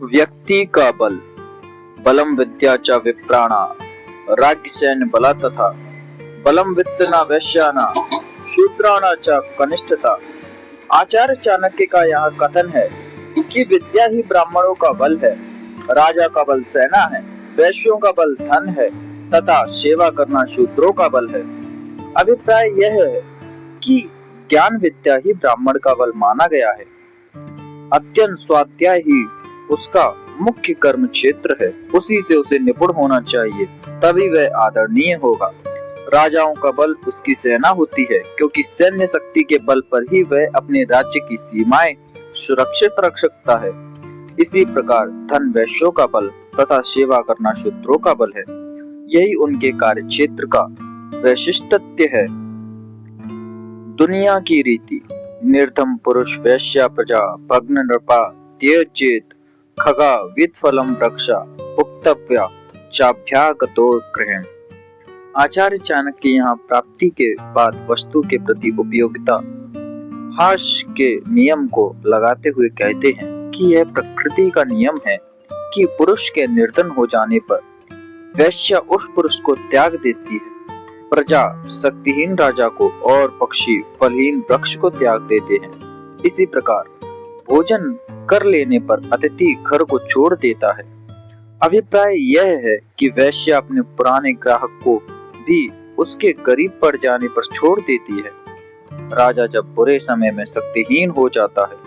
व्यक्ती का बल बलम विद्याचा विप्राणा राज्य सैन्य बला तथा बलम वित्तना वैश्याना शूद्राणा च कनिष्ठता। आचार्य चाणक्य का यह कथन है कि विद्या ही ब्राह्मणों का बल है, राजा का बल सेना है, वैश्यों का बल धन है तथा सेवा करना शूद्रों का बल है। अभिप्राय यह है कि ज्ञान विद्या ही ब्राह्मण का बल माना गया है। अत्यंत स्वाध्याय ही उसका मुख्य कर्म क्षेत्र है, उसी से उसे निपुण होना चाहिए, तभी वह आदरणीय होगा। राजाओं का बल उसकी सेना होती है, क्योंकि सैन्य शक्ति के बल पर ही वह अपने राज्य की सीमाएं सुरक्षित रख सकता है। इसी प्रकार धन वैश्यों का बल तथा सेवा करना शूद्रों का बल है। यही उनके कार्य क्षेत्र का वैशिष्ट्य है। दुनिया की रीति निर्धम पुरुष वैश्या प्रजा भग्न नृपा त्यजेत खगा वित्फलम रक्षा उक्तव्या चाभ्यागतो ग्रहण। आचार्य चाणक्य यहाँ प्राप्ति के बाद वस्तु के प्रति उपयोगिता हास के नियम को लगाते हुए कहते हैं कि यह प्रकृति का नियम है कि पुरुष के निर्धन हो जाने पर वैश्या उस पुरुष को त्याग देती है, प्रजा शक्तिहीन राजा को और पक्षी फलहीन वृक्ष को त्याग देते हैं। इसी प्रकार भोजन कर लेने पर अतिथि घर को छोड़ देता है। अभिप्राय यह है कि वैश्य अपने पुराने ग्राहक को भी उसके गरीब पड़ जाने पर छोड़ देती है। राजा जब बुरे समय में शक्तिहीन हो जाता है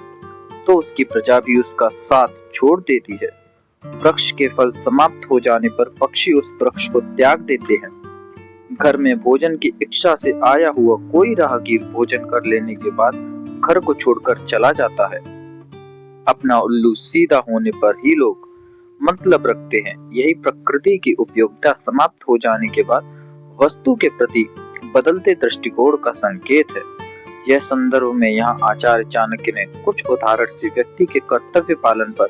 तो उसकी प्रजा भी उसका साथ छोड़ देती है। वृक्ष के फल समाप्त हो जाने पर पक्षी उस वृक्ष को त्याग देते हैं। घर में भोजन की इच्छा से आया हुआ कोई राहगीर भोजन कर लेने के बाद घर को छोड़कर चला जाता है। अपना उल्लू सीधा होने पर ही लोग मतलब रखते हैं। यही प्रकृति की उपयोगिता समाप्त हो जाने के बाद वस्तु के प्रति बदलते दृष्टिकोण का संकेत है। यह संदर्भ में यहाँ आचार्य चाणक्य ने कुछ उदाहरण से व्यक्ति के कर्तव्य पालन पर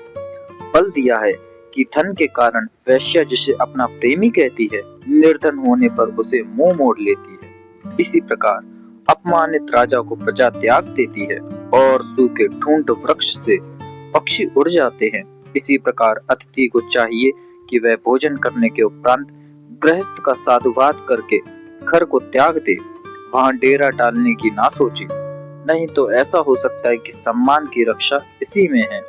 बल दिया है कि धन के कारण वैश्या जिसे अपना प्रेमी कहती है, निर्धन होने पर उसे मुंह मोड़ लेती है। इसी प्रकार अपमानित राजा को प्रजा त्याग देती है और सूखे ठूंठ वृक्ष से पक्षी उड़ जाते हैं। इसी प्रकार अतिथि को चाहिए कि वह भोजन करने के उपरांत गृहस्थ का साधुवाद करके घर को त्याग दे, वहां डेरा डालने की ना सोचे। नहीं तो ऐसा हो सकता है कि सम्मान की रक्षा इसी में है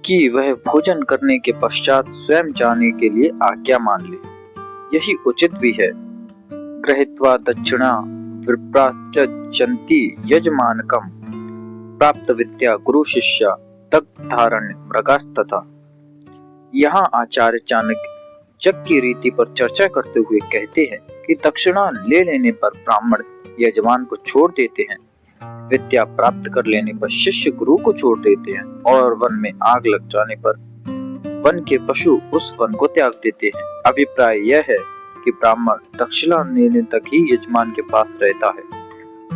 कि वह भोजन करने के पश्चात स्वयं जाने के लिए आज्ञा मान ले। यही उचित भी है। गृहीत्वा दक्षिणा विप्राश्चन्ति यजमानकम प्राप्त विद्या गुरु शिष्या दग्धारण्य मृगास्तथा। यहाँ आचार्य चाणक्य जग की रीति पर चर्चा करते हुए कहते हैं कि दक्षिणा ले लेने पर ब्राह्मण यजमान को छोड़ देते हैं, विद्या प्राप्त कर लेने पर शिष्य गुरु को छोड़ देते हैं और वन में आग लग जाने पर वन के पशु उस वन को त्याग देते हैं। अभिप्राय यह है कि ब्राह्मण दक्षिणा लेने तक ही यजमान के पास रहता है।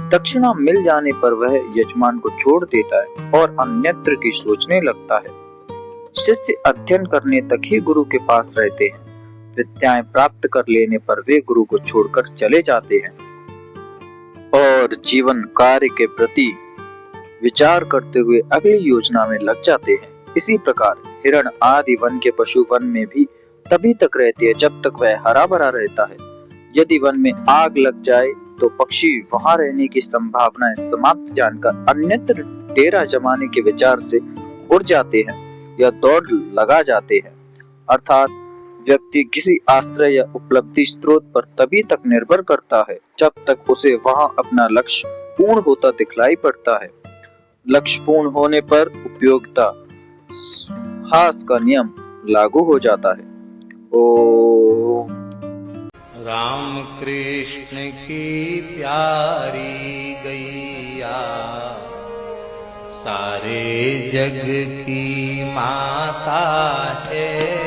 दक्षिणा मिल जाने पर वह यजमान को छोड़ देता है और अन्यत्र की सोचने लगता है। शिष्य अध्ययन करने तक ही गुरु के पास रहते हैं। विद्याएं प्राप्त कर लेने पर वे गुरु को छोड़कर चले जाते हैं और जीवन कार्य के प्रति विचार करते हुए अगली योजना में लग जाते हैं। इसी प्रकार हिरण आदि वन के पशु वन में भी तभी तक रहते हैं जब तक वह हरा भरा रहता है। यदि वन में आग लग जाए तो पक्षी वहां रहने की संभावनाएं समाप्त जानकर अन्यत्र डेरा जमाने के विचार से उड़ जाते हैं या दौड़ लगा जाते हैं। अर्थात व्यक्ति किसी आश्रय या उपलब्धि स्रोत पर तभी तक निर्भर करता है जब तक उसे वहां अपना लक्ष्य पूर्ण होता दिखलाई पड़ता है। लक्ष्य पूर्ण होने पर उपयोगिता हास का नियम लागू हो जाता है। ओ राम कृष्ण की प्यारी गैया सारे जग की माता है।